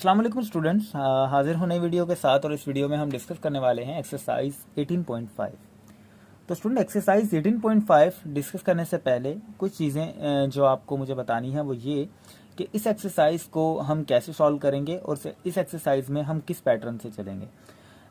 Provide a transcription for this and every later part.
अस्सलाम वालेकुम स्टूडेंट्स, हाजिर हूँ नई वीडियो के साथ। और इस वीडियो में हम डिस्कस करने वाले हैं एक्सरसाइज 18.5। तो स्टूडेंट, एक्सरसाइज 18.5 डिस्कस करने से पहले कुछ चीज़ें जो आपको मुझे बतानी है वो ये कि इस एक्सरसाइज को हम कैसे सॉल्व करेंगे और इस एक्सरसाइज में हम किस पैटर्न से चलेंगे।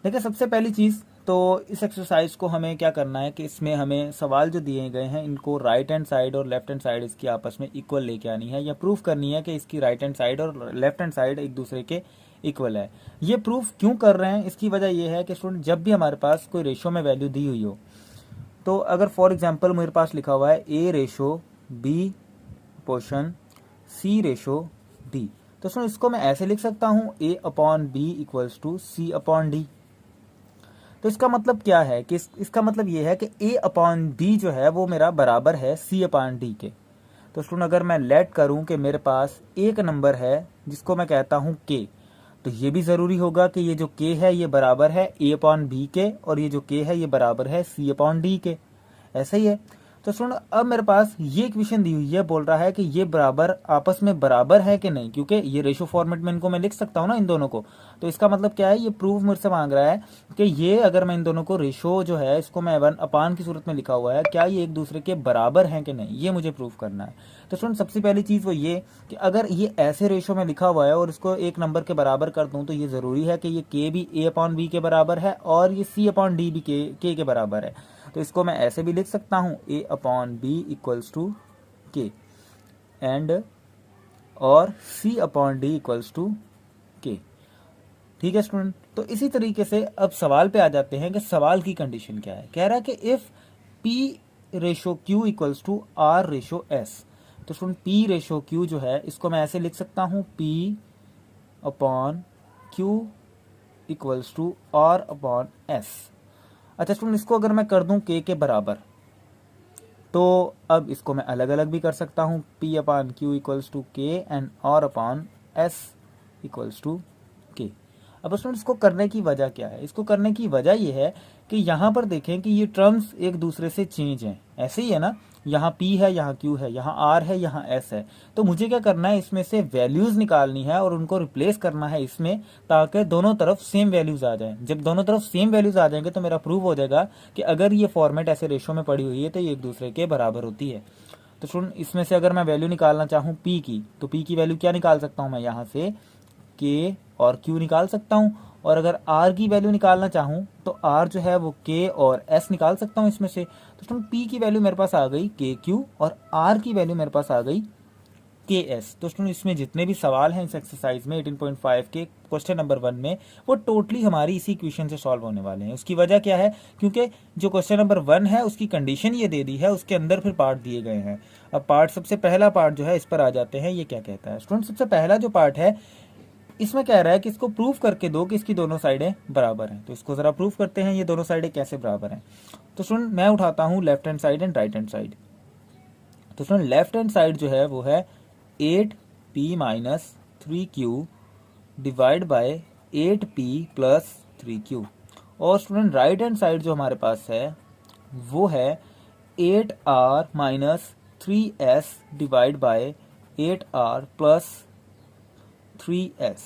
देखिए, सबसे पहली चीज़ तो इस एक्सरसाइज को हमें क्या करना है कि इसमें हमें सवाल जो दिए गए हैं इनको राइट हैंड साइड और लेफ्ट हैंड साइड इसकी आपस में इक्वल लेके आनी है, या प्रूफ करनी है कि इसकी राइट हैंड साइड और लेफ्ट हैंड साइड एक दूसरे के इक्वल है। ये प्रूफ क्यों कर रहे हैं, इसकी वजह यह है कि स्टूडेंट, जब भी हमारे पास कोई रेशो में वैल्यू दी हुई हो, तो अगर फॉर एग्जाम्पल मेरे पास लिखा हुआ है A ratio B proportion C ratio D, तो स्टूडेंट इसको मैं ऐसे लिख सकता हूँ A upon B equals to C upon D. तो इसका मतलब क्या है कि इसका मतलब ये है कि ए अपॉन बी जो है वो मेरा बराबर है सी अपॉन डी के। तो स्टूडेंट, अगर मैं लेट करूं कि मेरे पास एक नंबर है जिसको मैं कहता हूं के, तो ये भी ज़रूरी होगा कि ये जो के है ये बराबर है ए अपॉन बी के, और ये जो के है ये बराबर है सी अपॉन डी के। ऐसा ही है। तो सुन, अब मेरे पास ये इक्वेशन दी हुई है, बोल रहा है कि ये बराबर आपस में बराबर है कि नहीं, क्योंकि ये रेशो फॉर्मेट में इनको मैं लिख सकता हूँ ना इन दोनों को। तो इसका मतलब क्या है, ये प्रूफ मुझसे मांग रहा है कि ये अगर मैं इन दोनों को रेशो जो है इसको मैं वन अपान की सूरत में लिखा हुआ है, क्या ये एक दूसरे के बराबर हैं कि नहीं, ये मुझे प्रूफ करना है। तो सुन, सबसे पहली चीज़ वो ये कि अगर ये ऐसे रेशो में लिखा हुआ है और इसको एक नंबर के बराबर कर दूं, तो ये ज़रूरी है कि ये के भी ए अपॉन बी के बराबर है और ये सी अपॉन डी भी के बराबर है। तो इसको मैं ऐसे भी लिख सकता हूँ A upon B equals to K and और सी अपॉन डी इक्वल्स टू के। ठीक है स्टूडेंट, तो इसी तरीके से अब सवाल पे आ जाते हैं कि सवाल की कंडीशन क्या है। कह रहा है कि if P ratio Q equals to R ratio S. तो स्टूडेंट, पी रेशो क्यू जो है इसको मैं ऐसे लिख सकता हूँ P upon Q equals to R upon S. अच्छा स्टूडेंट, इसको अगर मैं कर दूं के बराबर, तो अब इसको मैं अलग अलग भी कर सकता हूं, P upon Q equals to K and R upon S equals to K. अब स्टूडेंट, इसको करने की वजह क्या है? इसको करने की वजह यह है कि यहाँ पर देखें कि ये टर्म्स एक दूसरे से चेंज हैं। ऐसे ही है ना, यहाँ P है, यहाँ Q है, यहाँ R है, यहाँ S है। तो मुझे क्या करना है, इसमें से वैल्यूज निकालनी है और उनको रिप्लेस करना है इसमें, ताकि दोनों तरफ सेम वैल्यूज आ जाएं। जब दोनों तरफ सेम वैल्यूज आ जाएंगे तो मेरा प्रूव हो जाएगा कि अगर ये फॉर्मेट ऐसे रेशो में पड़ी हुई है तो ये एक दूसरे के बराबर होती है। तो स्टूडेंट, इसमें से अगर मैं वैल्यू निकालना चाहूँ P की, तो P की वैल्यू क्या निकाल सकता हूँ मैं, यहाँ से K और Q निकाल सकता हूँ। और अगर R की वैल्यू निकालना चाहूँ तो R जो है वो K और S निकाल सकता हूँ इसमें से। तो स्टूडेंट, P की वैल्यू मेरे पास आ गई KQ और R की वैल्यू मेरे पास आ गई KS। तो स्टूडेंट, इसमें जितने भी सवाल हैं इस एक्सरसाइज में 18.5 के क्वेश्चन नंबर 1 में, वो टोटली हमारी इसी इक्वेशन से सॉल्व होने वाले हैं। उसकी वजह क्या है, क्योंकि जो क्वेश्चन नंबर 1 है उसकी कंडीशन ये दे दी है, उसके अंदर फिर पार्ट दिए गए हैं। अब पार्ट, सबसे पहला पार्ट जो है इस पर आ जाते हैं। ये क्या कहता है स्टूडेंट, सबसे पहला जो पार्ट है इसमें कह रहा है कि इसको प्रूफ करके दो कि इसकी दोनों साइडें बराबर हैं। तो इसको जरा प्रूफ करते हैं, ये दोनों साइडें कैसे बराबर हैं। तो स्टूडेंट, मैं उठाता हूँ left hand side and right hand side. तो स्टूडेंट, लेफ्ट हैंड साइड जो है वो है 8p minus 3q divide bye 8p plus 3q। और स्टूडेंट, राइट हैंड साइड जो हमारे पास है वो है 8r minus 3s divide by 8r plus 3s।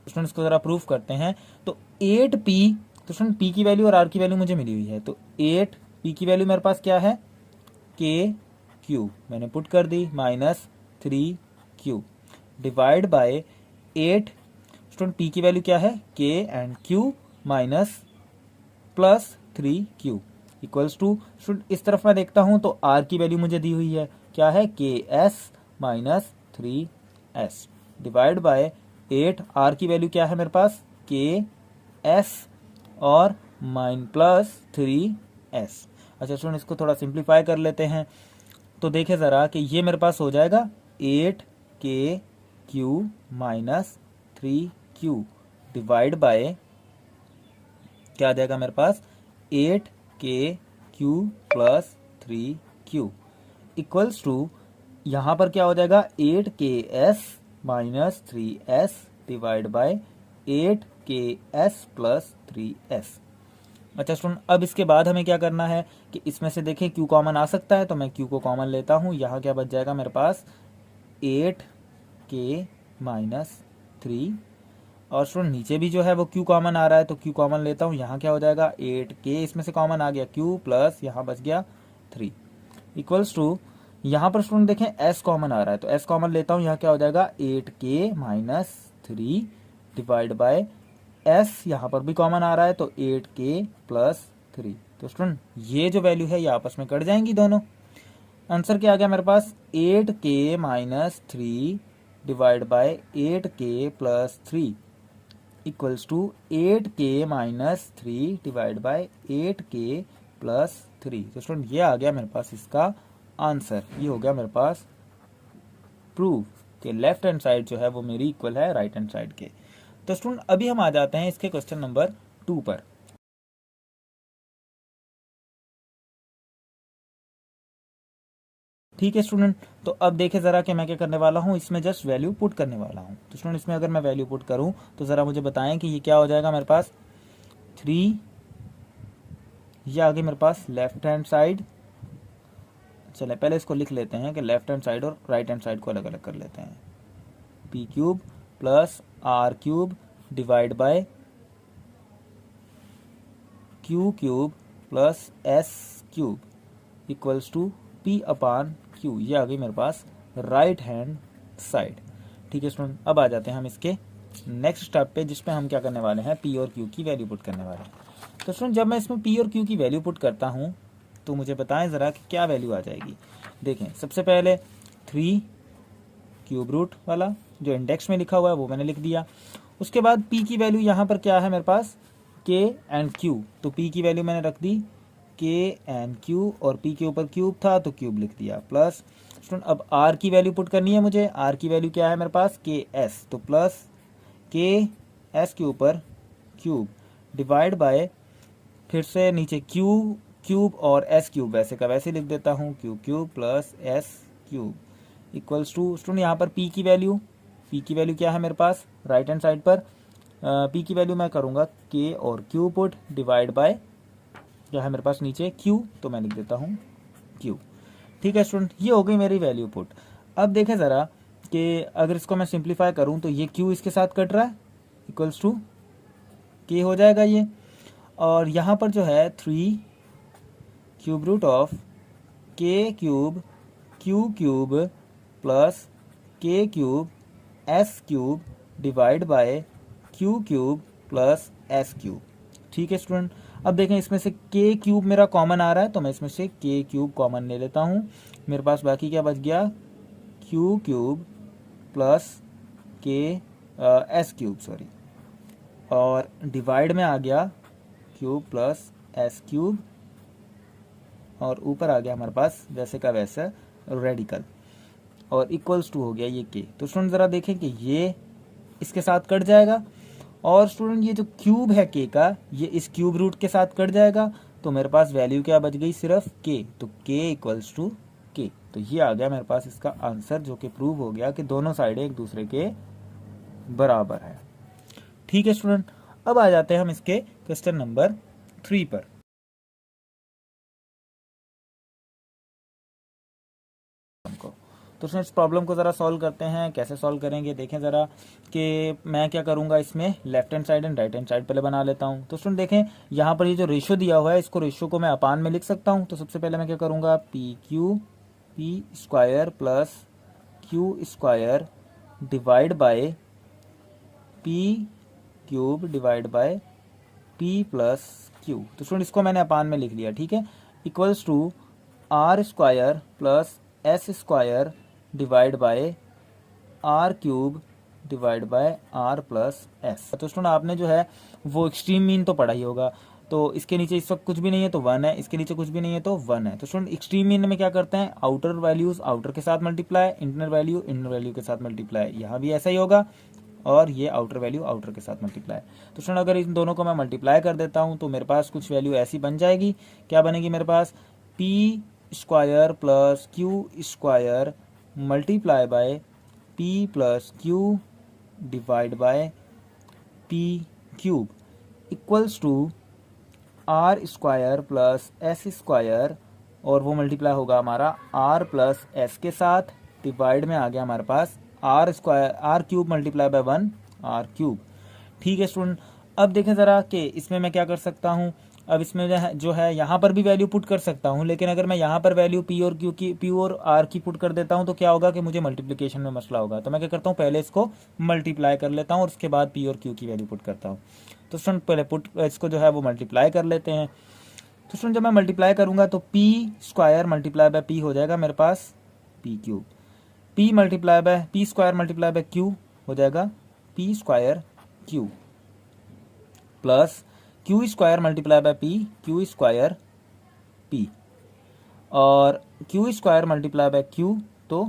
Student, इसको जरा प्रूफ करते हैं। तो 8p, तो स्टूडेंट p की वैल्यू और r की वैल्यू मुझे मिली हुई है। तो 8p की वैल्यू मेरे पास क्या है, KQ मैंने पुट कर दी, minus 3Q divide by 8। Student, p की वैल्यू क्या है, K and Q minus plus 3Q equals to, student इस तरफ मैं देखता हूं तो r की वैल्यू मुझे दी हुई है, क्या है, KS minus 3S divide by 8। R की वैल्यू क्या है मेरे पास, KS और माइन प्लस 3S। अच्छा स्टूडेंट, इसको थोड़ा सिंप्लीफाई कर लेते हैं। तो देखें ज़रा कि ये मेरे पास हो जाएगा 8KQ minus 3Q divide bye, क्या आ जाएगा मेरे पास, 8KQ plus 3Q equals to, यहाँ पर क्या हो जाएगा, 8KS minus 3S divide by 8KS plus 3S। अच्छा स्टूडेंट, अब इसके बाद हमें क्या करना है कि इसमें से देखें Q कॉमन आ सकता है, तो मैं Q को कॉमन लेता हूँ। यहाँ क्या बच जाएगा मेरे पास, 8K माइनस 3 और स्टूडेंट नीचे भी जो है वो q कॉमन आ रहा है, तो q कॉमन लेता हूँ, यहाँ क्या हो जाएगा 8k, इसमें से कॉमन आ गया q प्लस यहाँ बच गया 3 इक्वल्स टू, यहाँ पर स्टूडेंट देखें s कॉमन आ रहा है, तो s कॉमन लेता हूँ, यहाँ क्या हो जाएगा 8k minus 3 divide by s, यहाँ पर भी कॉमन आ रहा है तो 8k प्लस 3। तो स्टूडेंट ये जो वैल्यू है ये आपस में कट जाएंगी दोनों। आंसर क्या आ गया मेरे पास 8k minus 3 divide by 8k plus 3 equals to 8k minus 3 divide by 8k plus 3। तो स्टूडेंट ये आ गया मेरे पास इसका आंसर, ये हो गया मेरे पास प्रूव कि लेफ्ट हैंड साइड जो है वो मेरी इक्वल है राइट हैंड साइड के। तो स्टूडेंट अभी हम आ जाते हैं इसके क्वेश्चन नंबर 2 पर। ठीक है स्टूडेंट, तो अब देखे जरा कि मैं क्या करने वाला हूँ, इसमें जस्ट वैल्यू पुट करने वाला हूँ। तो स्टूडेंट इसमें अगर मैं वैल्यू पुट करूँ तो ज़रा मुझे बताएं कि ये क्या हो जाएगा मेरे पास 3, ये आ गई मेरे पास लेफ्ट हैंड साइड। चले पहले इसको लिख लेते हैं कि लेफ्ट हैंड साइड और राइट हैंड साइड को अलग अलग कर लेते हैं। P cube plus R cube divide by Q cube plus S cube equals to P upon Q, ये आ गई मेरे पास राइट हैंड साइड। ठीक है स्टूडेंट, अब आ जाते हैं हम इसके नेक्स्ट स्टेप पे, जिसपे हम क्या करने वाले हैं पी और क्यू की वैल्यू पुट करने वाले हैं। तो स्टूडेंट जब मैं इसमें पी और क्यू की वैल्यू पुट करता हूँ तो मुझे बताएं ज़रा कि क्या वैल्यू आ जाएगी। देखें सबसे पहले 3 क्यूब रूट वाला जो इंडेक्स में लिखा हुआ है वो मैंने लिख दिया। उसके बाद p की वैल्यू यहाँ पर क्या है मेरे पास k एंड q, तो p की वैल्यू मैंने रख दी k एंड q, और p के ऊपर क्यूब था तो क्यूब लिख दिया, प्लस स्टूडेंट अब r की वैल्यू पुट करनी है मुझे। r की वैल्यू क्या है मेरे पास ks, तो प्लस k s के ऊपर क्यूब डिवाइड बाय फिर से नीचे q क्यूब और s क्यूब वैसे का वैसे लिख देता हूँ, q cube plus s cube equals to student यहाँ पर p की वैल्यू क्या है मेरे पास राइट हैंड साइड पर, p की वैल्यू मैं करूँगा k और q पुट डिवाइड बाय क्या है मेरे पास नीचे q, तो मैं लिख देता हूँ q। ठीक है स्टूडेंट, ये हो गई मेरी वैल्यू पुट। अब देखें ज़रा कि अगर इसको मैं सिंप्लीफाई करूँ तो ये q इसके साथ कट रहा है इक्वल्स टू k हो जाएगा ये, और यहाँ पर जो है 3 cube root of k cube q cube plus k cube s cube divide by q cube plus s cube. ठीक है स्टूडेंट, अब देखें इसमें से k क्यूब मेरा कॉमन आ रहा है तो मैं इसमें से k क्यूब कॉमन ले लेता हूँ। मेरे पास बाकी क्या बच गया q cube plus k s cube sorry, और डिवाइड में आ गया क्यूब प्लस s क्यूब, और ऊपर आ गया हमारे पास वैसे का वैसा रेडिकल, और इक्वल्स टू हो गया ये k। तो स्टूडेंट ज़रा देखें कि ये इसके साथ कट जाएगा, और स्टूडेंट ये जो क्यूब है k का ये इस क्यूब रूट के साथ कट जाएगा, तो मेरे पास वैल्यू क्या बच गई सिर्फ k, तो k इक्वल्स टू k। तो ये आ गया मेरे पास इसका आंसर, जो कि प्रूव हो गया कि दोनों साइडें एक दूसरे के बराबर है। ठीक है स्टूडेंट, अब आ जाते हैं हम इसके क्वेश्चन नंबर 3 पर। तो इस प्रॉब्लम को ज़रा सॉल्व करते हैं। कैसे सॉल्व करेंगे देखें ज़रा कि मैं क्या करूँगा, इसमें left hand side and right hand side पहले बना लेता हूँ। तो स्टूडेंट देखें यहाँ पर ये जो रेशियो दिया हुआ है इसको रेशियो को मैं अपान में लिख सकता हूँ। तो सबसे पहले मैं क्या करूँगा P square plus Q square divide by P cube divide by P plus Q. तो स्टूडेंट इसको मैंने अपान में लिख लिया, ठीक है, equals to R square plus S square divide by R cube divide by R plus S. तो student आपने जो है वो एक्सट्रीम मीन तो पढ़ा ही होगा, तो इसके नीचे इस वक्त कुछ भी नहीं है तो 1 है, इसके नीचे कुछ भी नहीं है तो 1 है। तो स्टूडेंट एक्सट्रीम मीन में क्या करते हैं आउटर वैल्यूज आउटर के साथ मल्टीप्लाई, इंटरनल वैल्यू के साथ मल्टीप्लाई, यहाँ भी ऐसा ही होगा, और ये आउटर वैल्यू आउटर के साथ मल्टीप्लाई। तो स्टूडेंट अगर इन दोनों को मैं मल्टीप्लाई कर देता हूँ तो मेरे पास कुछ वैल्यू ऐसी बन जाएगी, क्या बनेगी मेरे पास P square plus Q square multiply by P plus Q divide by P cube equals to R square plus S square, और वो मल्टीप्लाई होगा हमारा आर प्लस एस के साथ, डिवाइड में आ गया हमारे पास R square R cube multiply by 1 R cube. ठीक है स्टूडेंट, अब देखें ज़रा कि इसमें मैं क्या कर सकता हूँ। अब इसमें जो है यहाँ पर भी वैल्यू पुट कर सकता हूँ, लेकिन अगर मैं यहाँ पर वैल्यू पी और आर की पुट कर देता हूँ तो क्या होगा कि मुझे मल्टीप्लिकेशन में मसला होगा। तो मैं क्या करता हूँ, पहले इसको मल्टीप्लाई कर लेता हूँ और उसके बाद पी और क्यू की वैल्यू पुट करता हूँ। तो स्टूडेंट पहले इसको जो है वो मल्टीप्लाई कर लेते हैं। तो स्टूडेंट जब मैं मल्टीप्लाई करूँगा तो P square multiply by P हो जाएगा मेरे पास P cube, P square multiply by Q हो जाएगा P square Q, plus Q square multiply by P Q square P, और Q square multiply by Q तो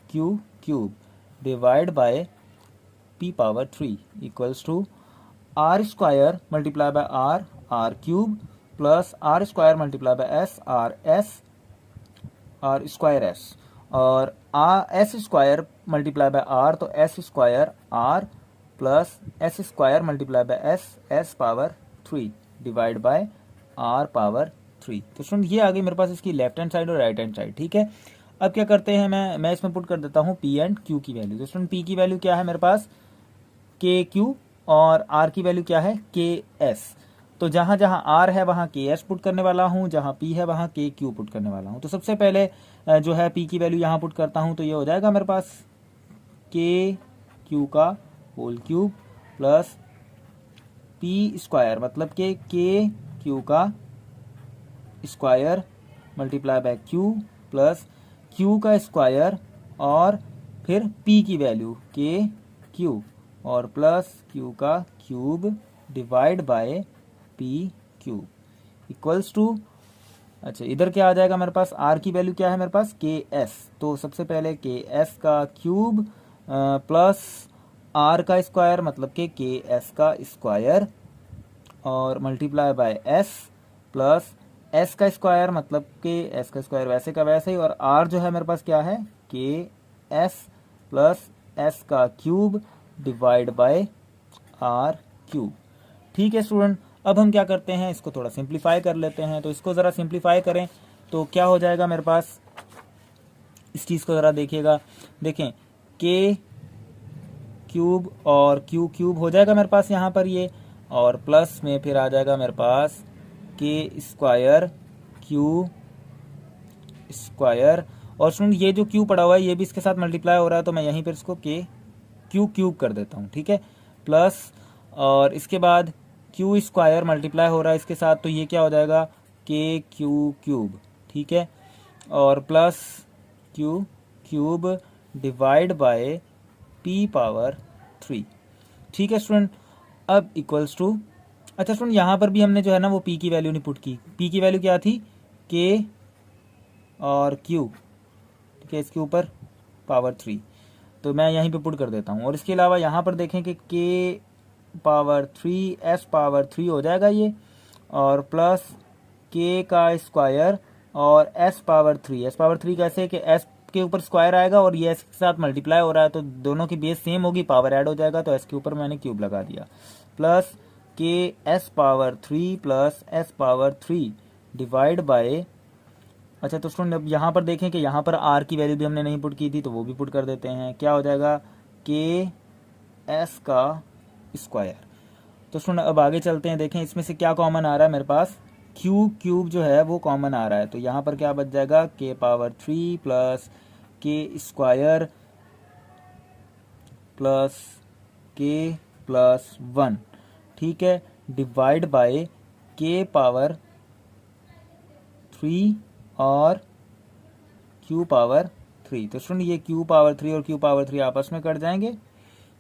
Q cube divide by P power 3 equals to R square multiply by R cube plus R square multiply by R square S, और S square multiply by are तो S square R plus S square multiply by S power 3 divide by R power 3। तो student ये आ गई मेरे पास इसकी left hand side और राइट हैंड साइड। ठीक है, अब क्या करते हैं, मैं इसमें पुट कर देता हूँ पी एंड क्यू की वैल्यू। तो स्टूडेंट पी की वैल्यू क्या है मेरे पास के क्यू, और आर की वैल्यू क्या है के एस। तो जहां जहां आर है वहां के एस पुट करने वाला हूं, जहां पी है वहां के क्यू पुट करने वाला हूं। तो सबसे पहले जो है पी की वैल्यू यहां पुट करता हूं, तो ये हो जाएगा मेरे पास के क्यू का whole cube plus P square मतलब के क्यू का square multiply by Q plus Q का स्क्वायर और फिर पी की वैल्यू के क्यू और प्लस क्यू का cube divide by P cube equals to, अच्छा इधर क्या आ जाएगा मेरे पास, आर की वैल्यू क्या है मेरे पास के एस। तो सबसे पहले के एस का क्यूब प्लस आर का स्क्वायर मतलब के एस का स्क्वायर और multiply by S plus S का स्क्वायर मतलब के एस का स्क्वायर वैसे का वैसे ही, और आर जो है मेरे पास क्या है के एस प्लस एस का cube divide by R cube. ठीक है स्टूडेंट, अब हम क्या करते हैं, इसको थोड़ा सिंप्लीफाई कर लेते हैं। तो इसको ज़रा सिंप्लीफाई करें तो क्या हो जाएगा मेरे पास, इस चीज़ को ज़रा देखिएगा, देखें के क्यूब और क्यू क्यूब हो जाएगा मेरे पास यहाँ पर ये, और प्लस में फिर आ जाएगा मेरे पास के स्क्वायर क्यू स्क्वायर, और सुन ये जो क्यू पड़ा हुआ है ये भी इसके साथ मल्टीप्लाई हो रहा है तो मैं यहीं पर इसको के क्यू क्यूब कर देता हूँ। ठीक है, प्लस और इसके बाद क्यू स्क्वायर मल्टीप्लाई हो रहा है इसके साथ तो ये क्या हो जाएगा के क्यू क्यूब। ठीक है, और plus Q cube divide by P power 3। ठीक है स्टूडेंट, अब इक्वल्स टू, अच्छा स्टूडेंट यहाँ पर भी हमने जो है ना वो पी की वैल्यू नहीं पुट की। पी की वैल्यू क्या थी के और क्यू, ठीक है, इसके ऊपर पावर 3 तो मैं यहीं पे पुट कर देता हूँ। और इसके अलावा यहाँ पर देखें कि के पावर 3 एस पावर 3 हो जाएगा ये, और प्लस के का स्क्वायर और एस पावर 3 कैसे कि एस के ऊपर स्क्वायर आएगा और ये एस के साथ मल्टीप्लाई हो रहा है तो दोनों की बेस सेम होगी, पावर ऐड हो जाएगा तो एस के ऊपर मैंने क्यूब लगा दिया, प्लस के S power 3 plus S power 3 divide bye, अच्छा तो स्टूडेंट अब यहाँ पर देखें कि यहाँ पर आर की वैल्यू भी हमने नहीं पुट की थी तो वो भी पुट कर देते हैं। क्या हो जाएगा के एस का स्क्वायर। तो स्टूडेंट अब आगे चलते हैं, देखें इसमें से क्या कॉमन आ रहा है मेरे पास, क्यू क्यूब जो है वो कॉमन आ रहा है तो यहाँ पर क्या बच जाएगा के power 3 plus K square plus के प्लस 1। ठीक है, डिवाइड बाय के पावर 3 और क्यू पावर 3। तो स्टूडेंट ये क्यू पावर 3 और क्यू पावर 3 आपस में कट जाएंगे।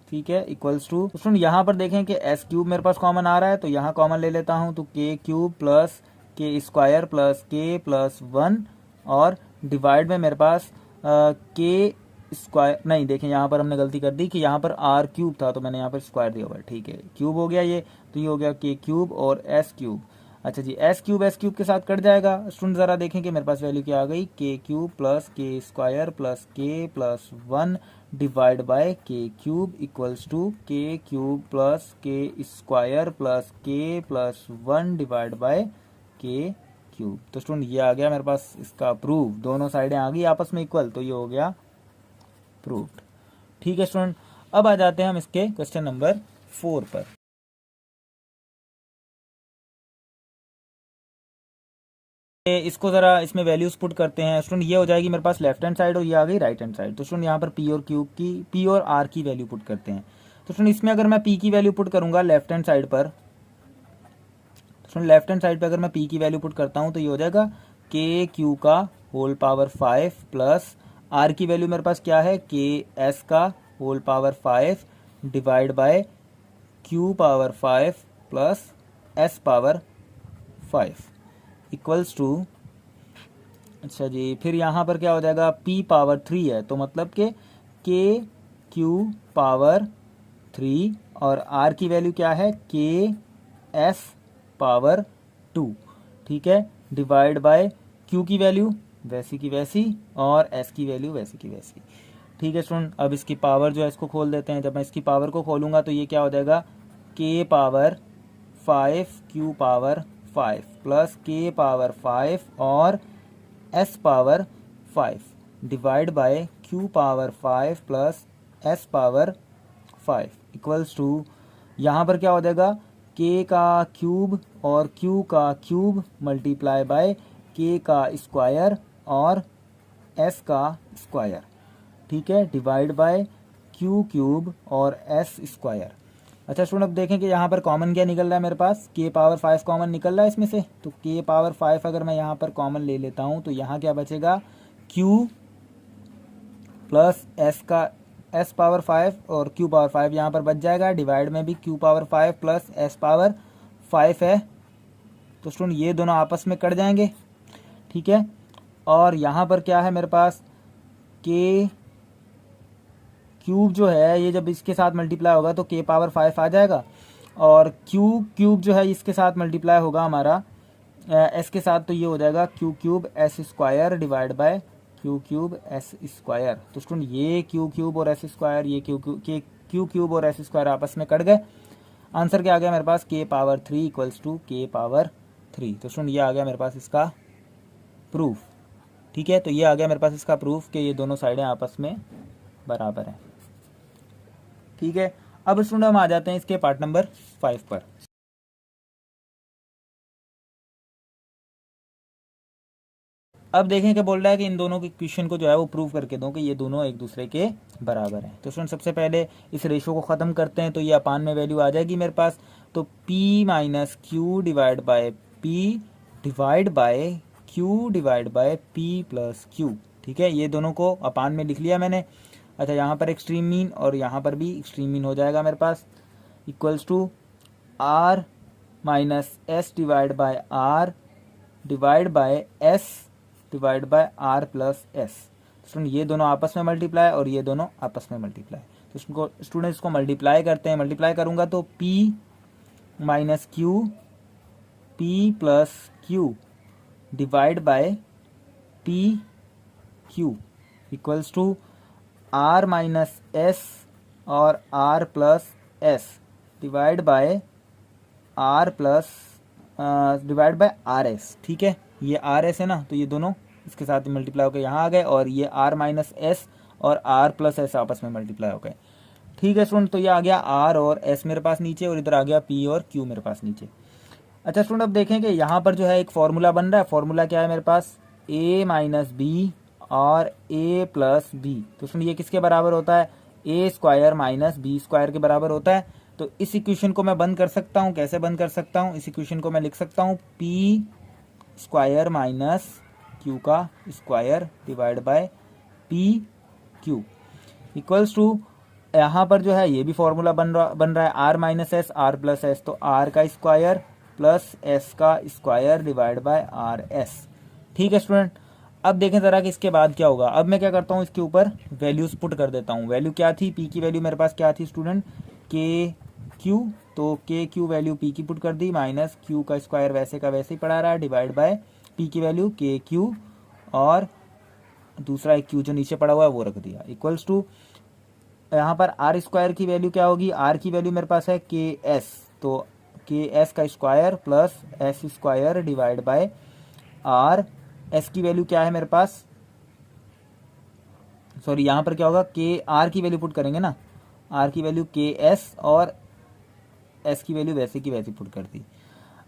ठीक है, इक्वल्स टू, तो स्टूडेंट यहाँ पर देखें कि एस क्यूब मेरे पास कॉमन आ रहा है तो यहाँ कॉमन ले लेता हूँ तो के cube plus K square plus के प्लस 1 और डिवाइड में मेरे पास के स्क्वायर, नहीं देखें यहाँ पर हमने गलती कर दी कि यहाँ पर आर क्यूब था तो मैंने यहाँ पर स्क्वायर दिया हुआ है। ठीक है, क्यूब हो गया ये, तो ये हो गया के क्यूब और एस क्यूब। अच्छा जी, एस क्यूब के साथ कट जाएगा। स्टूडेंट ज़रा देखें कि मेरे पास वैल्यू क्या आ गई, के cube plus K square plus के प्लस 1 डिवाइड बाय के क्यूब इक्वल्स टू के cube plus K square plus के प्लस 1 डिवाइड बाय के क्यूब। तो स्टूडेंट ये आ गया मेरे पास इसका प्रूफ, दोनों साइडें आ गई आपस में इक्वल तो ये हो गया प्रूफ। ठीक है स्टूडेंट, अब आ जाते हैं हम इसके क्वेश्चन नंबर 4 पर। इसको ज़रा इसमें वैल्यूज पुट करते हैं स्टूडेंट। ये हो जाएगी मेरे पास लेफ्ट हैंड साइड और ये आ गई राइट हैंड साइड। तो स्टूडेंट यहाँ पर पी और क्यू की, पी और आर की वैल्यू पुट करते हैं। तो स्टूडेंट इसमें अगर मैं पी की वैल्यू पुट करूँगा लेफ्ट हैंड साइड पर, स्टूडेंट लेफ्ट हैंड साइड पर अगर मैं पी की वैल्यू पुट करता हूँ तो ये हो जाएगा के क्यू का होल पावर 5 प्लस आर की वैल्यू मेरे पास क्या है, के एस का whole power 5 divide by Q power 5 plus S power 5 equals to, अच्छा जी, फिर यहाँ पर क्या हो जाएगा, p पावर 3 है तो मतलब के क्यू पावर 3 और r की वैल्यू क्या है, के एस पावर 2, ठीक है, डिवाइड बाय q की वैल्यू वैसी की वैसी और s की वैल्यू वैसी की वैसी। ठीक है स्टूडेंट, अब इसकी पावर जो है इसको खोल देते हैं। जब मैं इसकी पावर को खोलूँगा तो ये क्या हो जाएगा, k power 5 q power 5 plus k power 5 और s power 5 divide by q power 5 plus s power 5 equals to, यहाँ पर क्या हो जाएगा, k का क्यूब और q का क्यूब मल्टीप्लाई बाय k का स्क्वायर और s का स्क्वायर, ठीक है, डिवाइड बाय q क्यूब और s स्क्वायर। अच्छा स्टूडेंट, अब देखें कि यहाँ पर कॉमन क्या निकल रहा है मेरे पास, k पावर 5 कॉमन निकल रहा है इसमें से। तो k पावर 5 अगर मैं यहाँ पर कॉमन ले लेता हूँ तो यहाँ क्या बचेगा, q प्लस s का s पावर 5 और q पावर 5 यहाँ पर बच जाएगा, डिवाइड में भी q power 5 plus s power 5 है। तो स्टूडेंट ये दोनों आपस में कट जाएंगे, ठीक है। और यहाँ पर क्या है मेरे पास, k क्यूब जो है ये जब इसके साथ मल्टीप्लाई होगा तो k पावर 5 आ जाएगा, और q क्यूब जो है इसके साथ मल्टीप्लाई होगा हमारा s के साथ, तो ये हो जाएगा q cube s square divide by q cube s square. तो स्टूडेंट ये q क्यूब और s स्क्वायर, ये q क्यूब और s स्क्वायर आपस में कट गए। आंसर क्या आ गया मेरे पास, k power 3 equals to k power 3। तो स्टूडेंट ये आ गया मेरे पास इसका प्रूफ, ठीक है। तो ये आ गया मेरे पास इसका प्रूफ कि ये दोनों साइडें आपस में बराबर हैं, ठीक है। अब स्टूडेंट हम आ जाते हैं इसके पार्ट नंबर 5 पर। अब देखें क्या बोल रहा है कि इन दोनों के इक्वेशन को जो है वो प्रूव करके दो कि ये दोनों एक दूसरे के बराबर हैं। तो स्टूडेंट सबसे पहले इस रेशो को ख़त्म करते हैं, तो ये अपान में वैल्यू आ जाएगी मेरे पास। तो p minus Q divide by p divide by q divide by p plus q, ठीक है। ये दोनों को अपान में लिख लिया मैंने। अच्छा, यहाँ पर एक्सट्रीम मीन और यहाँ पर भी एक्सट्रीम मीन हो जाएगा मेरे पास, equals to r minus S divide by r divide by s divide by r plus S. Student ये दोनों आपस में मल्टीप्लाई और ये दोनों आपस में मल्टीप्लाई। तो स्टूडेंट इसको मल्टीप्लाई करते हैं। मल्टीप्लाई करूँगा तो p minus Q p plus Q divide by p Q equals to r minus S और r plus S divide by r plus divide by R S, ठीक है। ये आर एस है ना, तो ये दोनों इसके साथ मल्टीप्लाई होकर यहाँ आ गए, और ये आर माइनस एस और आर प्लस एस आपस में मल्टीप्लाई हो गए, ठीक है स्टूडेंट। तो ये आ गया आर और एस मेरे पास नीचे, और इधर आ गया पी और क्यू मेरे पास नीचे। अच्छा स्टूडेंट, अब देखें कि यहाँ पर जो है एक फॉर्मूला बन रहा है। फॉर्मूला क्या है मेरे पास, ए माइनस बी और ए प्लस बी। तो स्टूडेंट ये किसके बराबर होता है, ए स्क्वायर माइनस बी स्क्वायर के बराबर होता है। तो इस इक्वेशन को मैं बंद कर सकता हूँ। कैसे बंद कर सकता हूँ, इस इक्वेशन को मैं लिख सकता हूँ पी स्क्वायर माइनस क्यू का square divide by P Q equals to, यहाँ पर जो है ये भी फॉर्मूला बन रहा है R minus S R plus S. तो आर का स्क्वायर प्लस एस का square divide by R S, ठीक है स्टूडेंट। अब देखें ज़रा कि इसके बाद क्या होगा। अब मैं क्या करता हूँ, इसके ऊपर वैल्यूज पुट कर देता हूँ। वैल्यू क्या थी, पी की वैल्यू मेरे पास क्या थी स्टूडेंट, के क्यू। तो के क्यू वैल्यू पी की पुट कर दी, माइनस क्यू का स्क्वायर वैसे का वैसे ही पड़ा रहा है, डिवाइड बाय पी की वैल्यू के क्यू और दूसरा एक क्यू जो नीचे पड़ा हुआ है वो रख दिया, इक्वल्स टू यहाँ पर आर स्क्वायर की वैल्यू क्या होगी, आर की वैल्यू मेरे पास है के एस। तो के एस का square plus S square divide by R S की वैल्यू क्या है मेरे पास, सॉरी यहाँ पर क्या होगा, के आर की वैल्यू पुट करेंगे ना, आर की वैल्यू के एस और एस की वैल्यू वैसे की वैसे पुट कर दी।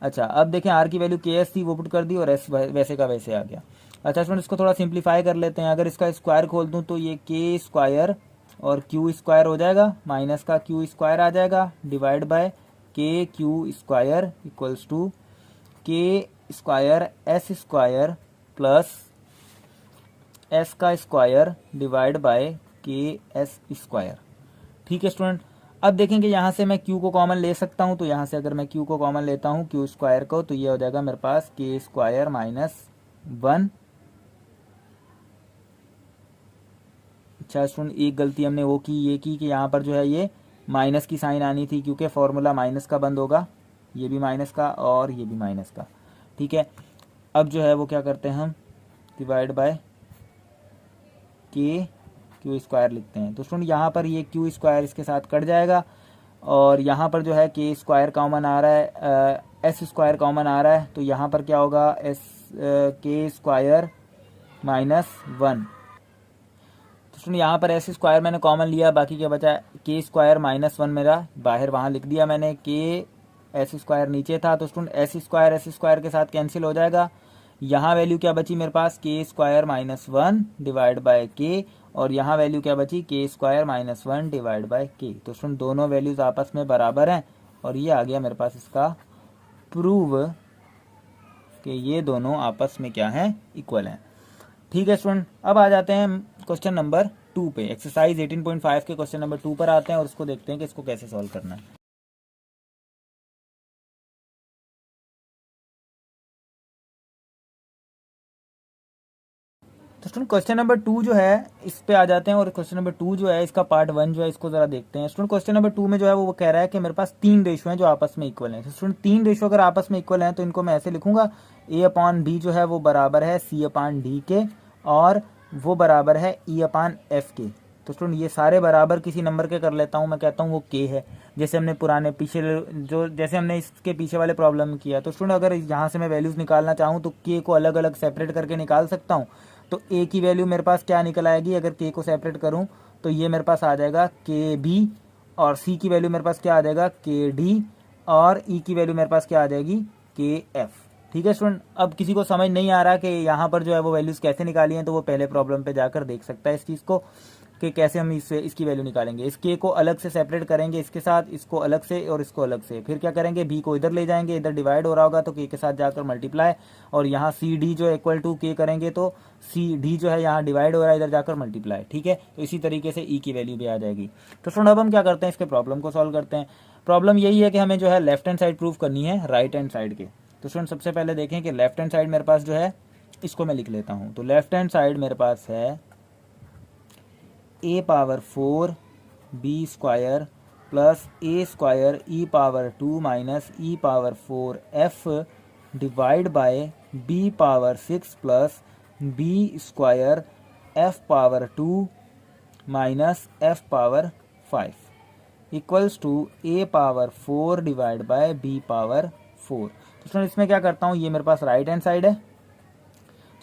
अच्छा अब देखें आर की वैल्यू के एस थी, वो पुट कर दी और एस वैसे का वैसे आ गया। अच्छा स्टूडेंट इसको थोड़ा सिंप्लीफाई कर लेते हैं। अगर इसका स्क्वायर खोल दूं तो ये के स्क्वायर और क्यू स्क्वायर हो जाएगा, माइनस का क्यू स्क्वायर आ जाएगा, डिवाइड बाय के Q square equals to K square S square plus S का स्क्वायर डिवाइड बाय के एस स्क्वायर। ठीक है स्टूडेंट, अब देखेंगे यहाँ से मैं q को कॉमन ले सकता हूँ, तो यहाँ से अगर मैं q को कॉमन लेता हूँ q स्क्वायर को, तो ये हो जाएगा मेरे पास के स्क्वायर माइनस 1। अच्छा स्टूडेंट एक गलती हमने वो की, ये की कि यहाँ पर जो है ये माइनस की साइन आनी थी, क्योंकि फॉर्मूला माइनस का बंद होगा, ये भी माइनस का और ये भी माइनस का। ठीक है, अब जो है वो क्या करते हैं हम, डिवाइड बाय के क्यू स्क्वायर लिखते हैं। तो स्टूडेंट यहाँ पर ये क्यू स्क्वायर इसके साथ कट जाएगा और यहाँ पर जो है के स्क्वायर कॉमन आ रहा है, एस स्क्वायर कॉमन आ रहा है, तो यहाँ पर क्या होगा एस के स्क्वायर माइनस 1। तो स्टूडेंट यहाँ पर एस स्क्वायर मैंने कॉमन लिया, बाकी क्या बचा के स्क्वायर माइनस 1 मेरा बाहर वहाँ लिख दिया मैंने, के एस स्क्वायर नीचे था, तो स्टूडेंट एस स्क्वायर के साथ कैंसिल हो जाएगा। यहाँ वैल्यू क्या बची मेरे पास के स्क्वायर माइनस 1 डिवाइड बाय के, और यहाँ वैल्यू क्या बची के स्क्वायर माइनस 1 डिवाइड बाय के। तो स्टूडेंट दोनों वैल्यूज आपस में बराबर हैं और ये आ गया मेरे पास इसका प्रूव कि ये दोनों आपस में क्या हैं, इक्वल हैं। ठीक है स्टूडेंट, अब आ जाते हैं क्वेश्चन नंबर 2 पे। एक्सरसाइज 18.5 के क्वेश्चन नंबर 2 पर आते हैं और उसको देखते हैं कि इसको कैसे सॉल्व करना है। तो स्टूडेंट क्वेश्चन नंबर 2 जो है इस पे आ जाते हैं और क्वेश्चन नंबर 2 जो है इसका पार्ट 1 जो है इसको जरा देखते हैं। स्टूडेंट क्वेश्चन नंबर 2 में जो है वो कह रहा है कि मेरे पास 3 रेशो हैं जो आपस में इक्वल हैं। तो स्टूडेंट 3 रेशो अगर आपस में इक्वल हैं तो इनको मैं ऐसे लिखूंगा, ए अपॉन बी जो है वो बराबर है सी अपॉन डी के और वो बराबर है ई अपॉन एफ के। तो स्टूडेंट ये सारे बराबर किसी नंबर के कर लेता हूँ, मैं कहता हूँ वो के है, जैसे हमने पुराने पीछे जैसे हमने इसके पीछे वाले प्रॉब्लम में किया। तो स्टूडेंट अगर यहाँ से मैं वैल्यूज निकालना चाहूँ तो के को अलग अलग सेपरेट करके निकाल सकता हूँ। तो ए की वैल्यू मेरे पास क्या निकल आएगी, अगर के को सेपरेट करूं तो ये मेरे पास आ जाएगा के बी, और सी की वैल्यू मेरे पास क्या आ जाएगा के डी, और ई की वैल्यू मेरे पास क्या आ जाएगी के एफ। ठीक है स्टूडेंट, अब किसी को समझ नहीं आ रहा कि यहाँ पर जो है वो वैल्यूज़ कैसे निकाली हैं, तो वो पहले प्रॉब्लम पे जाकर देख सकता है इस चीज़ को कि कैसे हम इसकी वैल्यू निकालेंगे। इस के को अलग से सेपरेट करेंगे इसके साथ, इसको अलग से और इसको अलग से, फिर क्या करेंगे बी को इधर ले जाएंगे, इधर डिवाइड हो रहा होगा तो के के साथ जाकर मल्टीप्लाई, और यहाँ सी डी जो इक्वल टू के करेंगे तो सी डी जो है यहाँ डिवाइड हो रहा है इधर जाकर मल्टीप्लाई। ठीक है, तो इसी तरीके से ई की वैल्यू भी आ जाएगी। तो स्टूडेंट अब हम क्या करते हैं, इसके प्रॉब्लम को सॉल्व करते हैं। प्रॉब्लम यही है कि हमें जो है लेफ्ट हैंड साइड प्रूव करनी है राइट हैंड साइड के। तो स्टूडेंट सबसे पहले देखें कि लेफ्ट हैंड साइड मेरे पास जो है इसको मैं लिख लेता हूँ। तो लेफ्ट हैंड साइड मेरे पास है A power 4 B square plus A square E power 2 minus E power 4 F divide by B power 6 plus B square F power 2 minus F power 5 equals to A power 4 divide by B power 4। तो student इसमें क्या करता हूँ, ये मेरे पास right hand side है।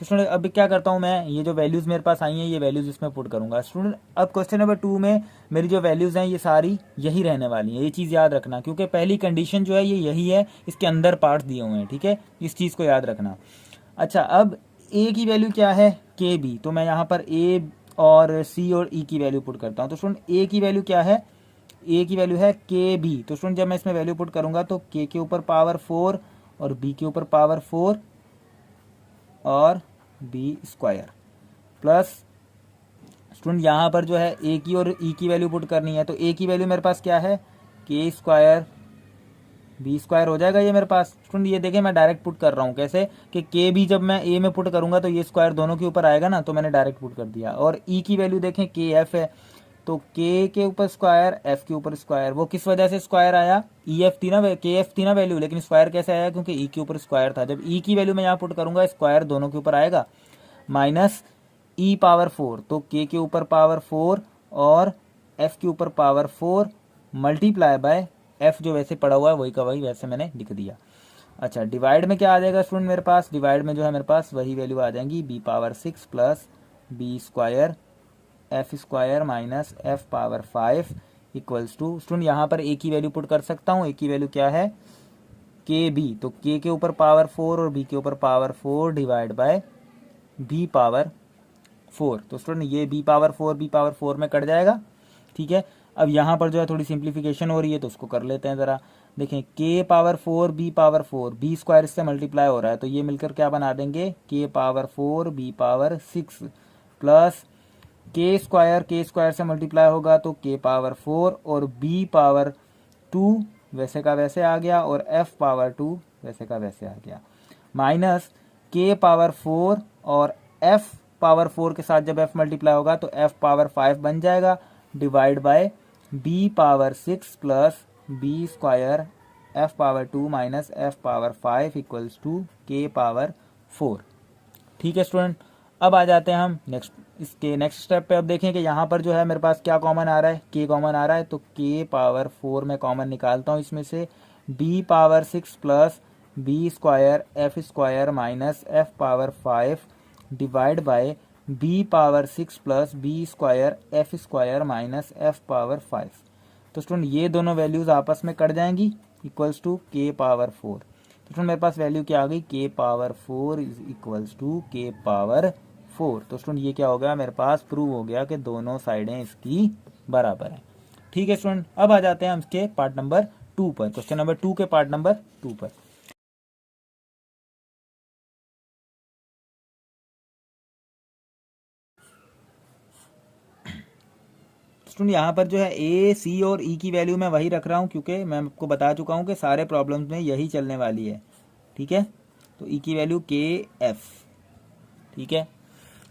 तो स्टूडेंट अब क्या करता हूँ मैं, ये जो वैल्यूज़ मेरे पास आई हैं ये वैल्यूज़ इसमें पुट करूँगा। स्टूडेंट अब क्वेश्चन नंबर 2 में मेरी जो वैल्यूज़ हैं ये सारी यही रहने वाली हैं, ये चीज़ याद रखना, क्योंकि पहली कंडीशन जो है ये यही है, इसके अंदर पार्ट्स दिए हुए हैं। ठीक है, इस चीज़ को याद रखना। अच्छा अब ए की वैल्यू क्या है के बी, तो मैं यहाँ पर ए और सी और ई की वैल्यू पुट करता हूँ। तो स्टूडेंट ए की वैल्यू क्या है, ए की वैल्यू है के बी। तो स्टूडेंट जब मैं इसमें वैल्यू पुट करूँगा तो के ऊपर पावर 4 और बी के ऊपर पावर 4 और बी स्क्वायर प्लस स्टूडेंट यहाँ पर जो है ए की और ई की वैल्यू पुट करनी है। तो ए की वैल्यू मेरे पास क्या है के स्क्वायर बी स्क्वायर हो जाएगा ये मेरे पास। स्टूडेंट ये देखें मैं डायरेक्ट पुट कर रहा हूँ, कैसे कि के बी जब मैं ए में पुट करूँगा तो ये स्क्वायर दोनों के ऊपर आएगा ना, तो मैंने डायरेक्ट पुट कर दिया। और ई की वैल्यू देखें के एफ है, तो के ऊपर स्क्वायर एफ के ऊपर स्क्वायर, वो किस वजह से स्क्वायर आया, ई एफ थी ना, के एफ थी ना वैल्यू, लेकिन स्क्वायर कैसे आया क्योंकि ई के ऊपर स्क्वायर था। जब ई की वैल्यू मैं यहाँ पुट करूंगा स्क्वायर दोनों के ऊपर आएगा, माइनस ई पावर 4, तो के ऊपर पावर 4 और एफ के ऊपर पावर 4 मल्टीप्लाई बाय एफ जो वैसे पड़ा हुआ है वही का वही वैसे मैंने लिख दिया। अच्छा डिवाइड में क्या आ जाएगा स्टूडेंट मेरे पास, डिवाइड में जो है मेरे पास वही वैल्यू आ जाएंगी B power 6 plus B square F square minus F power 5 equals to, student यहाँ पर ए की वैल्यू पुट कर सकता हूँ। ए की वैल्यू क्या है के बी, तो के ऊपर पावर 4 और बी के ऊपर power 4 divide by B power 4। तो स्टूडेंट ये बी पावर 4 में कट जाएगा। ठीक है, अब यहाँ पर जो है थोड़ी सिंप्लीफिकेशन हो रही है तो उसको कर लेते हैं ज़रा। देखें K power 4 B power 4, B square इससे मल्टीप्लाई हो रहा है तो ये मिलकर क्या बना देंगे, के power 4 B power 6 plus K square से मल्टीप्लाई होगा तो के पावर 4 और बी पावर 2 वैसे का वैसे आ गया और एफ पावर 2 वैसे का वैसे आ गया, माइनस के पावर 4 और एफ पावर 4 के साथ जब एफ मल्टीप्लाई होगा तो एफ पावर 5 बन जाएगा, divide by B power 6 plus B square F power 2 minus F power 5 equals to K power 4। ठीक है स्टूडेंट, अब आ जाते हैं हम इसके नेक्स्ट स्टेप पे। अब देखें कि यहाँ पर जो है मेरे पास क्या कॉमन आ रहा है, के कॉमन आ रहा है तो के पावर 4 में कॉमन निकालता हूँ इसमें से, B power 6 plus B square F square minus F power 5 divide by B power 6 plus B square F square minus F power 5। तो स्टूडेंट ये दोनों वैल्यूज आपस में कट जाएंगी, इक्वल्स टू के पावर 4। तो स्टूडेंट मेरे पास वैल्यू क्या आ गई, के power 4 is equals to K power 4। तो स्टूडेंट ये क्या हो गया, मेरे पास प्रूव हो गया कि दोनों साइडें इसकी बराबर हैं। ठीक है स्टूडेंट, अब आ जाते हैं हम इसके पार्ट नंबर 2 पर, क्वेश्चन नंबर 2 के पार्ट नंबर 2 पर। स्टूडेंट यहाँ पर जो है ए, सी और ई की वैल्यू मैं वही रख रहा हूँ क्योंकि मैं आपको बता चुका हूँ कि सारे प्रॉब्लम्स में यही चलने वाली है। ठीक है, तो ई की वैल्यू के एफ। ठीक है,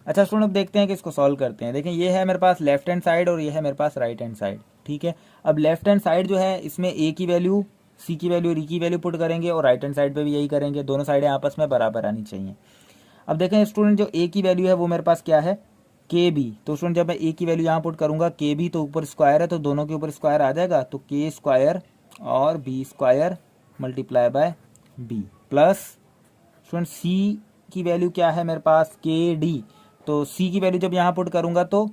अच्छा स्टूडेंट अब देखते हैं कि इसको सॉल्व करते हैं। देखें ये है मेरे पास लेफ्ट हैंड साइड और ये है मेरे पास राइट हैंड साइड। ठीक है, अब लेफ्ट हैंड साइड जो है इसमें ए की वैल्यू, सी की वैल्यू और ई की वैल्यू पुट करेंगे और राइट हैंड साइड पे भी यही करेंगे, दोनों साइडें आपस में बराबर आनी चाहिए। अब देखें स्टूडेंट जो ए की वैल्यू है वो मेरे पास क्या है, के बी। तो स्टूडेंट जब मैं ए की वैल्यू यहाँ पुट करूंगा, के बी तो ऊपर स्क्वायर है तो दोनों के ऊपर स्क्वायर आ जाएगा, तो के स्क्वायर और B square multiply by B plus student C की वैल्यू क्या है मेरे पास, के डी। तो सी की वैल्यू जब यहाँ पुट करूंगा तो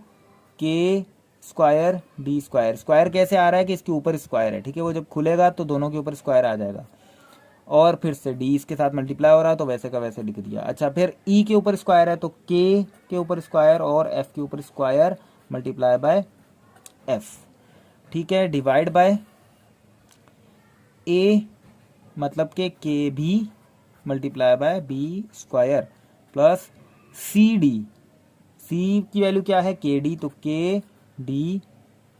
K square D square, square कैसे आ रहा है कि इसके ऊपर स्क्वायर है। ठीक है, वो जब खुलेगा तो दोनों के ऊपर स्क्वायर आ जाएगा और फिर से डी इसके साथ मल्टीप्लाई हो रहा है तो वैसे का वैसे लिख दिया। अच्छा फिर ई के ऊपर स्क्वायर है तो के ऊपर स्क्वायर और एफ के ऊपर स्क्वायर मल्टीप्लाई बाय एफ। ठीक है, डिवाइड बाय ए मतलब K B multiply by B square plus C D, C की वैल्यू क्या है, के डी, तो के डी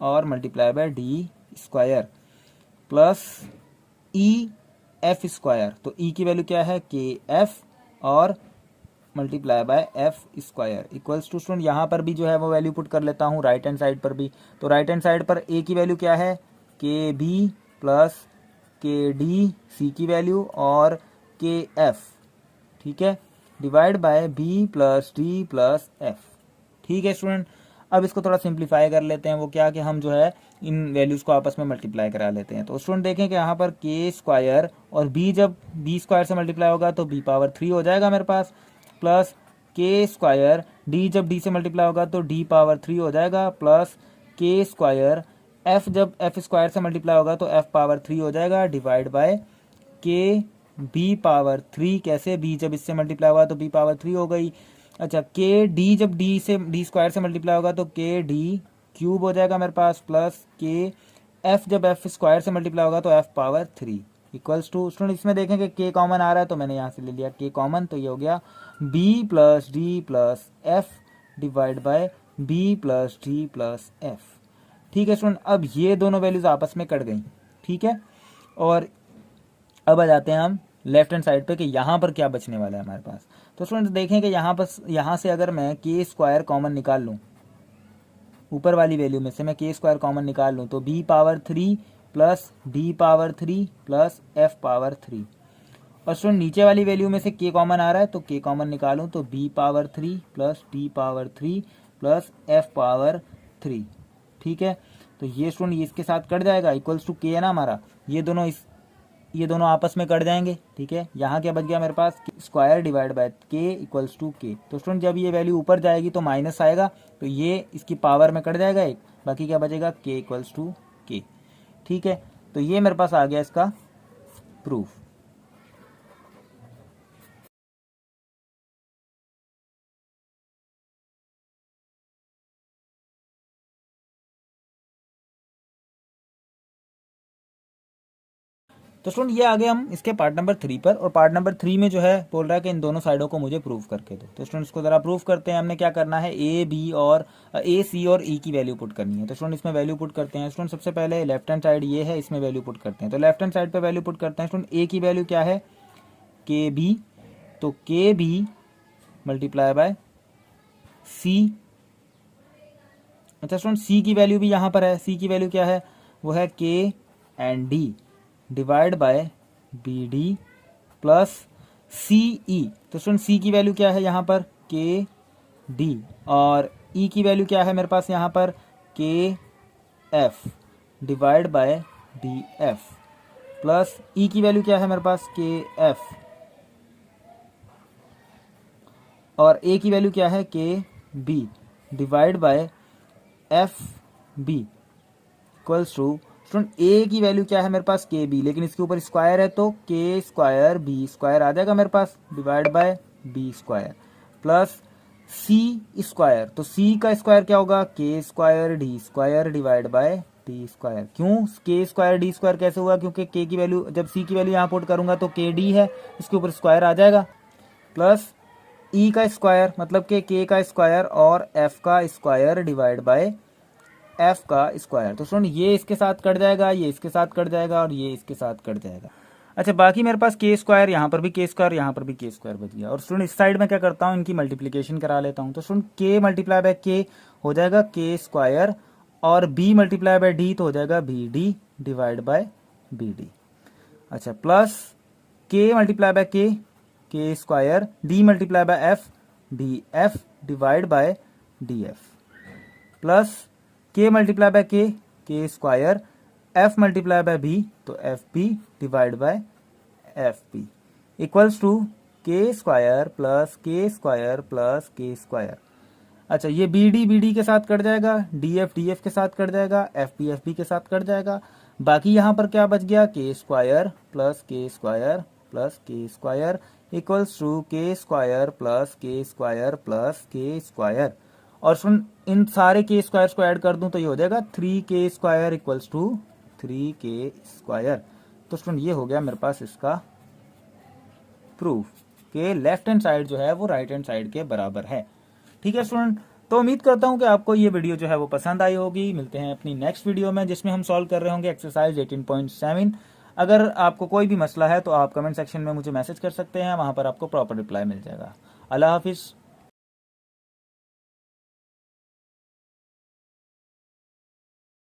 और multiply by D square plus E F square, तो ई की वैल्यू क्या है, के एफ और multiply by F square equals to student यहाँ पर भी जो है वो वैल्यू पुट कर लेता हूँ राइट हैंड साइड पर भी। तो राइट हैंड साइड पर ए की वैल्यू क्या है, K B plus K D C की वैल्यू और के एफ। ठीक है, divide by B plus D plus F. ठीक है स्टूडेंट, अब इसको थोड़ा सिंप्लीफाई कर लेते हैं। वो क्या कि हम जो है इन वैल्यूज़ को आपस में मल्टीप्लाई करा लेते हैं। तो स्टूडेंट देखें कि यहाँ पर के स्क्वायर और बी जब बी स्क्वायर से मल्टीप्लाई होगा तो बी पावर 3 हो जाएगा मेरे पास, प्लस के स्क्वायर डी जब डी से मल्टीप्लाई होगा तो डी पावर 3 हो जाएगा, प्लस के स्क्वायर एफ जब एफ स्क्वायर से मल्टीप्लाई होगा तो एफ पावर 3 हो जाएगा, डिवाइड बाय के बी पावर 3। कैसे, बी जब इससे मल्टीप्लाई होगा तो बी पावर 3 हो गई। अच्छा के डी जब डी स्क्वायर से मल्टीप्लाई होगा तो के डी क्यूब हो जाएगा मेरे पास, प्लस के एफ जब एफ स्क्वायर से मल्टीप्लाई होगा तो F power 3 equals to student इसमें देखें कि के कॉमन आ रहा है तो मैंने यहाँ से ले लिया के कॉमन, तो ये हो गया B plus D plus F divide by B plus D plus F. ठीक है स्टूडेंट, अब ये दोनों वैल्यूज आपस में कट गई। ठीक है, और अब आ जाते हैं हम लेफ्ट हैंड साइड पे कि यहाँ पर क्या बचने वाला है हमारे पास। तो स्टूडेंट देखें कि यहाँ से अगर मैं के स्क्वायर कॉमन निकाल लूँ, ऊपर वाली वैल्यू में से मैं के स्क्वायर कॉमन निकाल लूँ तो B power 3 plus D power 3 plus F power 3। और स्टूडेंट नीचे वाली वैल्यू में से के कॉमन आ रहा है तो के कॉमन निकालूँ तो B power 3 plus D power 3 plus F power 3। ठीक है, तो ये स्टूडेंट ये इसके साथ कट जाएगा, इक्वल्स टू के है ना हमारा, ये दोनों आपस में कट जाएंगे। ठीक है, यहाँ क्या बच गया मेरे पास, स्क्वायर डिवाइड बाय के इक्वल्स टू के। तो स्टूडेंट जब ये वैल्यू ऊपर जाएगी तो माइनस आएगा तो ये इसकी पावर में कट जाएगा एक, बाकी क्या बचेगा, के इक्वल्स टू के। ठीक है, तो ये मेरे पास आ गया इसका प्रूफ। तो स्टूडेंट ये आगे हम इसके पार्ट नंबर 3 पर, और पार्ट नंबर 3 में जो है बोल रहा है कि इन दोनों साइडों को मुझे प्रूव करके दो। तो स्टूडेंट इसको जरा प्रूव करते हैं। हमने क्या करना है, ए सी और ई की वैल्यू पुट करनी है। तो स्टूडेंट इसमें वैल्यू पुट करते हैं। स्टूडेंट सबसे पहले लेफ्ट हैंड साइड ये है, इसमें वैल्यू पुट करते हैं। तो लेफ्ट हैंड साइड पे वैल्यू पुट करते हैं। स्टूडेंट ए की वैल्यू क्या है, के बी, तो के बी मल्टीप्लाई बाय सी। अच्छा स्टूडेंट सी की वैल्यू भी यहाँ पर है। सी की वैल्यू क्या है, वो है K and D divide by B D plus C E. तो स्टूडेंट सी की वैल्यू क्या है यहाँ पर, के डी, और ई की वैल्यू क्या है मेरे पास यहाँ पर, K F divide by D F, plus E की वैल्यू क्या है मेरे पास, के एफ, और ए की वैल्यू क्या है, K B divide by F B equals to, student A की वैल्यू क्या है मेरे पास, के बी, लेकिन इसके ऊपर स्क्वायर है तो के स्क्वायर बी स्क्वायर आ जाएगा मेरे पास, divide by B square, plus C square. तो सी का स्क्वायर क्या होगा, K square D square divide by D square. क्यों के स्क्वायर डी स्क्वायर कैसे हुआ, क्योंकि के की वैल्यू, जब सी की वैल्यू यहाँ पुट करूंगा तो के डी है, इसके ऊपर स्क्वायर आ जाएगा, प्लस ई का स्क्वायर मतलब के का स्क्वायर और एफ का स्क्वायर डिवाइड बाय एफ का स्क्वायर। तो स्टूडेंट ये इसके साथ कट जाएगा, ये इसके साथ कट जाएगा, और ये इसके साथ कट जाएगा। अच्छा बाकी मेरे पास के स्क्वायर, यहाँ पर भी के स्क्वायर, यहाँ पर भी के स्क्वायर बच गया। और स्टूडेंट इस साइड में क्या करता हूँ, इनकी मल्टीप्लीकेशन करा लेता हूँ। तो स्टूडेंट के मल्टीप्लाई बाय के हो जाएगा के स्क्वायर, और बी मल्टीप्लाई बाय डी तो हो जाएगा B D divide by B D. अच्छा plus K multiply by K square, D multiply by F D F divide by D F, plus K multiply by K square, F multiply by B तो F B divide by F B equals to K square plus K square plus K square. अच्छा ये B D के साथ cut जाएगा, D F के साथ cut जाएगा, F B के साथ कट जाएगा। बाकी यहाँ पर क्या बच गया, के square plus K square plus K square equals to K square plus K square plus K square. और सुन इन सारे के स्क्वायर्स को ऐड कर दूं तो ये हो जाएगा 3k square equals to 3k square. तो स्टूडेंट ये हो गया मेरे पास इसका प्रूफ कि लेफ्ट हैंड साइड जो है वो राइट हैंड साइड के बराबर है। ठीक है स्टूडेंट, तो उम्मीद करता हूं कि आपको ये वीडियो जो है वो पसंद आई होगी। मिलते हैं अपनी नेक्स्ट वीडियो में जिसमें हम सॉल्व कर रहे होंगे एक्सरसाइज 18.7। अगर आपको कोई भी मसला है तो आप कमेंट सेक्शन में मुझे मैसेज कर सकते हैं, वहां पर आपको प्रॉपर रिप्लाई मिल जाएगा। अल्लाह हाफिज।